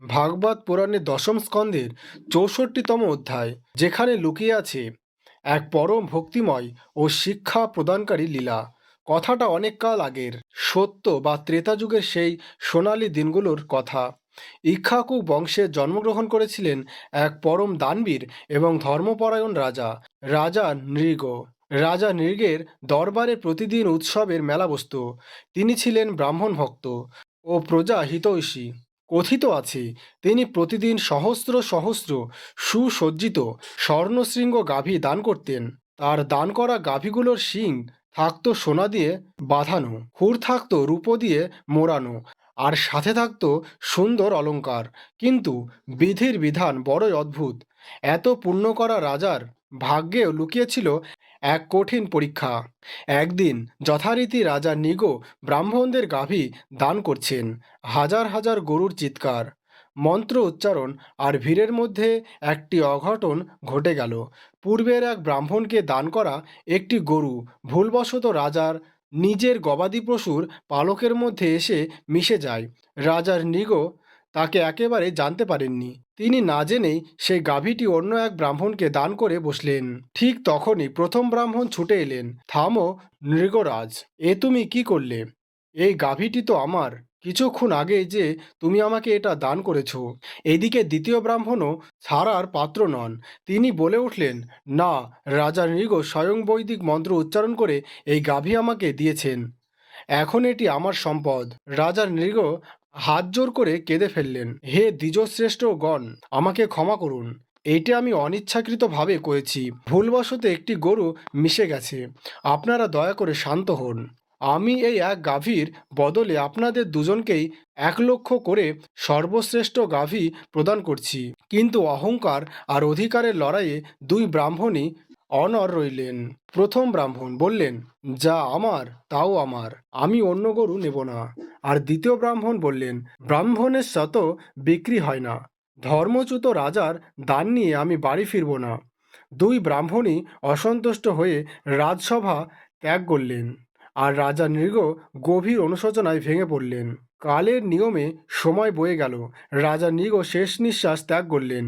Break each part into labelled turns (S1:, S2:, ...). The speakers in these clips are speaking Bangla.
S1: ভাগবত পুরাণের দশম স্কন্ধের ৬৪তম অধ্যায়, যেখানে লুকিয়ে আছে এক পরম ভক্তিময় ও শিক্ষা প্রদানকারী লীলা। কথাটা অনেক কাল আগের, সত্য বা ত্রেতা যুগের সেই সোনালী দিনগুলোর কথা। ইক্ষ্বাকু বংশে জন্মগ্রহণ করেছিলেন এক পরম দানবীর এবং ধর্মপরায়ণ রাজা, রাজা নৃগ। রাজা নৃগের দরবারে প্রতিদিন উৎসবের মেলা বসত। তিনি ছিলেন ব্রাহ্মণ ভক্ত ও প্রজা হিতৈষী। কথিত আছে তিনি প্রতিদিন সহস্র সহস্র সুসজ্জিত স্বর্ণশৃঙ্গ গাভী দান করতেন। তার দান করা গাভীগুলোর শিং থাকতো সোনা দিয়ে বাঁধানো, খুর থাকতো রূপো দিয়ে মোড়ানো, আর সাথে থাকতো সুন্দর অলংকার। কিন্তু বিধির বিধান বড়ই অদ্ভুত। এত পুণ্য করা রাজার ভাগ্যেও লুকিয়েছিল এক কঠিন পরীক্ষা। একদিন যথারীতি রাজা নৃগ ব্রাহ্মণদের গাভী দান করছেন। হাজার হাজার গরুর চিৎকার, মন্ত্র উচ্চারণ আর ভিড়ের মধ্যে একটি অঘটন ঘটে গেল। পূর্বের এক ব্রাহ্মণকে দান করা একটি গরু ভুলবশত রাজার নিজের গবাদি পশুর পালকের মধ্যে এসে মিশে যায়। রাজার নৃগ তাকে একেবারে জানতে পারেননি। তিনি না জেনেই সেই গাভীটি অন্য এক ব্রাহ্মণকে দান করে বসলেন। ঠিক তখনই প্রথম ব্রাহ্মণ ছুটে এলেন। থামো নৃগরাজ, এ তুমি কি করলে? এই গাভীটি তো আমার। কিছুক্ষণ আগেই যে তুমি আমাকে এটা দান করেছ। এদিকে দ্বিতীয় ব্রাহ্মণও ছাড়ার পাত্র নন। তিনি বলে উঠলেন, না, রাজা নৃগ স্বয়ং বৈদিক মন্ত্র উচ্চারণ করে এই গাভী আমাকে দিয়েছেন। এখন এটি আমার সম্পদ। রাজা নৃগ হাত জোর করে কেঁদে ফেললেন, হে দ্বিজশ্রেষ্ঠ গণ, আমাকে ক্ষমা করুন। এইটা আমি অনিচ্ছাকৃতভাবে করেছি। ভুলবশত একটি গরু মিশে গেছে। আপনারা দয়া করে শান্ত হন। আমি এই এক গাভীর বদলে আপনাদের দুজনকেই ১,০০,০০০ করে সর্বশ্রেষ্ঠ গাভী প্রদান করছি। কিন্তু অহংকার আর অধিকারের লড়াইয়ে দুই ব্রাহ্মণই অনড় রইলেন। প্রথম ব্রাহ্মণ বললেন, যা আমার তাও আমার, আমি অন্য গরু নেব না। আর দ্বিতীয় ব্রাহ্মণ বললেন, ব্রাহ্মণের শত বিক্রি হয় না। ধর্মচ্যুত রাজার দান নিয়ে আমি বাড়ি ফিরব না। দুই ব্রাহ্মণই অসন্তুষ্ট হয়ে রাজসভা ত্যাগ করলেন। আর রাজা নৃগ গভীর অনুশোচনায় ভেঙে পড়লেন। কালের নিয়মে সময় বয়ে গেল। রাজা নৃগ শেষ নিঃশ্বাস ত্যাগ করলেন।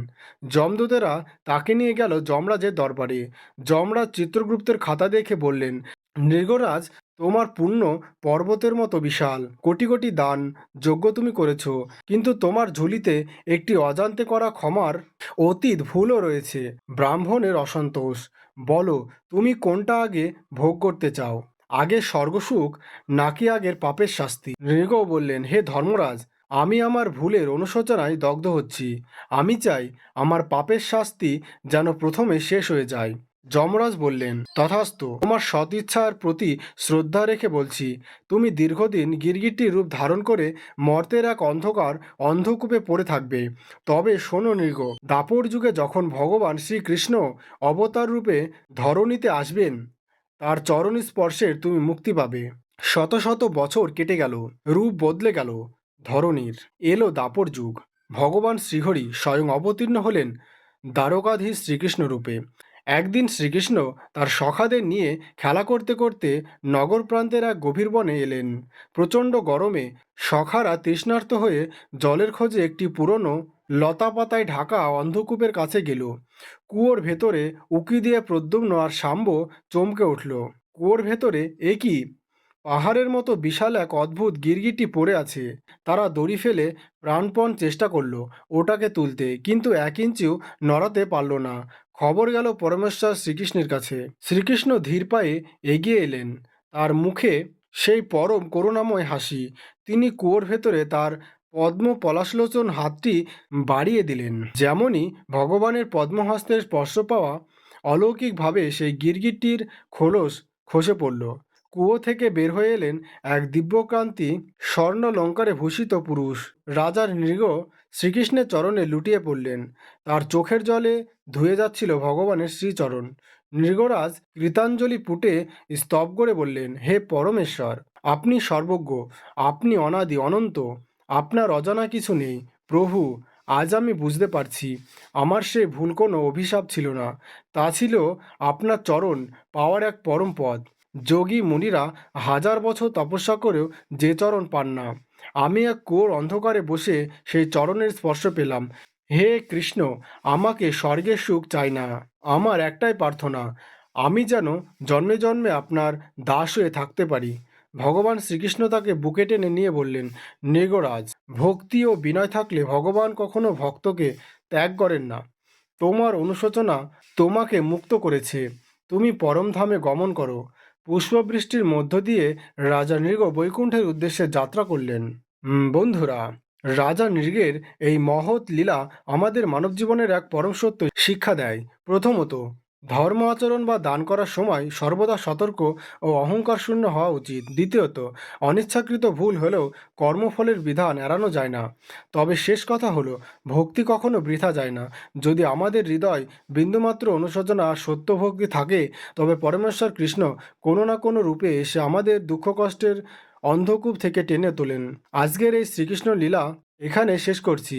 S1: যমদূতেরা তাকে নিয়ে গেল যমরাজের দরবারে। যমরাজ চিত্রগুপ্তের খাতা দেখে বললেন, নৃগরাজ, তোমার পুণ্য পর্বতের মতো বিশাল। কোটি কোটি দান যজ্ঞ তুমি করেছ, কিন্তু তোমার ঝুলিতে একটি অজান্তে করা ক্ষমার অতীত ভুলও রয়েছে। ব্রাহ্মণের অসন্তোষ। বলো, তুমি কোনটা আগে ভোগ করতে চাও? আগে স্বর্গসুখ নাকি আগের পাপের শাস্তি? নৃগ বললেন, হে ধর্মরাজ, আমি আমার ভুলের অনুশোচনায় দগ্ধ হচ্ছি। আমি চাই আমার পাপের শাস্তি যেন প্রথমে শেষ হয়ে যায়। যমরাজ বললেন, তথাস্তু। তোমার সদিচ্ছার প্রতি শ্রদ্ধা রেখে বলছি, তুমি দীর্ঘদিন গিরগিটির রূপ ধারণ করে মর্তের এক অন্ধকার অন্ধকূপে পড়ে থাকবে। তবে শোনো নৃগ, দাপর যুগে যখন ভগবান শ্রীকৃষ্ণ অবতার রূপে ধরণীতে আসবেন, তার চরণ স্পর্শের তুমি মুক্তি পাবে। শত শত বছর কেটে গেল, রূপ বদলে গেল ধরণীর। এলো দাপর যুগ। ভগবান শ্রীহরি স্বয়ং অবতীর্ণ হলেন দ্বারকাধীশ শ্রীকৃষ্ণ রূপে। একদিন শ্রীকৃষ্ণ তার সখাদের নিয়ে খেলা করতে করতে নগর প্রান্তের এক গভীর বনে এলেন। প্রচণ্ড গরমে সখারা তৃষ্ণার্ত হয়ে জলের খোঁজে একটি পুরনো লতা পাতায় ঢাকা অন্ধকূপের কাছে গেল। কুয়োর ভেতরে উঁকি দিয়ে প্রদ্যুম্ন আর শাম্ব চমকে উঠল। কুয়োর ভেতরে এ কি! পাহাড়ের মতো বিশাল এক অদ্ভুত গিরগিটি পড়ে আছে। তারা দড়ি ফেলে প্রাণপণ চেষ্টা করলো ওটাকে তুলতে, কিন্তু ১ ইঞ্চিও নড়াতে পারল না। খবর গেল পরমেশ্বর শ্রীকৃষ্ণের কাছে। শ্রীকৃষ্ণ ধীর পায়ে এগিয়ে এলেন, তার মুখে সেই পরম করুণাময় হাসি। তিনি কুয়োর ভেতরে তার পদ্ম পলাশলোচন হাতটি বাড়িয়ে দিলেন। যেমনই ভগবানের পদ্মহস্তের স্পর্শ পাওয়া, অলৌকিকভাবে সেই গিরগিটির খোলস খসে পড়ল। কুয়ো থেকে বের হয়ে এলেন এক দিব্যকান্তি স্বর্ণালঙ্কারে ভূষিত পুরুষ। রাজার নৃগ শ্রীকৃষ্ণের চরণে লুটিয়ে পড়লেন। তার চোখের জলে ধুয়ে যাচ্ছিল ভগবানের শ্রীচরণ। নৃগরাজ কৃতাঞ্জলি পুটে স্তব করে বললেন, হে পরমেশ্বর, আপনি সর্বজ্ঞ, আপনি অনাদি অনন্ত, আপনার অজানা কিছু নেই। প্রভু, আজ আমি বুঝতে পারছি, আমার সে ভুল কোনো অভিশাপ ছিল না, তা ছিল আপনার চরণ পাওয়ার এক পরম পদ। যোগী মুনিরা হাজার বছর তপস্যা করেও যে চরণ পান না, আমি এক ঘোর অন্ধকারে বসে সেই চরণের স্পর্শ পেলাম। হে কৃষ্ণ, আমাকে স্বর্গের সুখ চাই না। আমার একটাই প্রার্থনা, আমি যেন জন্মে জন্মে আপনার দাস হয়ে থাকতে পারি। ভগবান শ্রীকৃষ্ণ তাকে বুকে টেনে নিয়ে বললেন, নৃগরাজ, ভক্তি ও বিনয় থাকলে ভগবান কখনো ভক্তকে ত্যাগ করেন না। তোমার অনুশোচনা তোমাকে মুক্ত করেছে, তুমি পরমধামে গমন করো। পুষ্পবৃষ্টির মধ্য দিয়ে রাজা নৃগ বৈকুণ্ঠের উদ্দেশ্যে যাত্রা করলেন। বন্ধুরা, রাজা নৃগের এই মহৎ লীলা আমাদের মানব জীবনের এক পরম সত্য শিক্ষা দেয়। প্রথমত, ধর্ম আচরণ বা দান করার সময় সর্বদা সতর্ক ও অহংকার শূন্য হওয়া উচিত। দ্বিতীয়ত, অনিচ্ছাকৃত ভুল হলেও কর্মফলের বিধান এড়ানো যায় না। তবে শেষ কথা হলো, ভক্তি কখনো বৃথা যায় না। যদি আমাদের হৃদয় বিন্দুমাত্র অনুশোচনা আর সত্য ভক্তি থাকে, তবে পরমেশ্বর কৃষ্ণ কোনো না কোনো রূপে এসে আমাদের দুঃখ কষ্টের অন্ধকূপ থেকে টেনে তোলেন। আজকের এই শ্রীকৃষ্ণ লীলা এখানে শেষ করছি।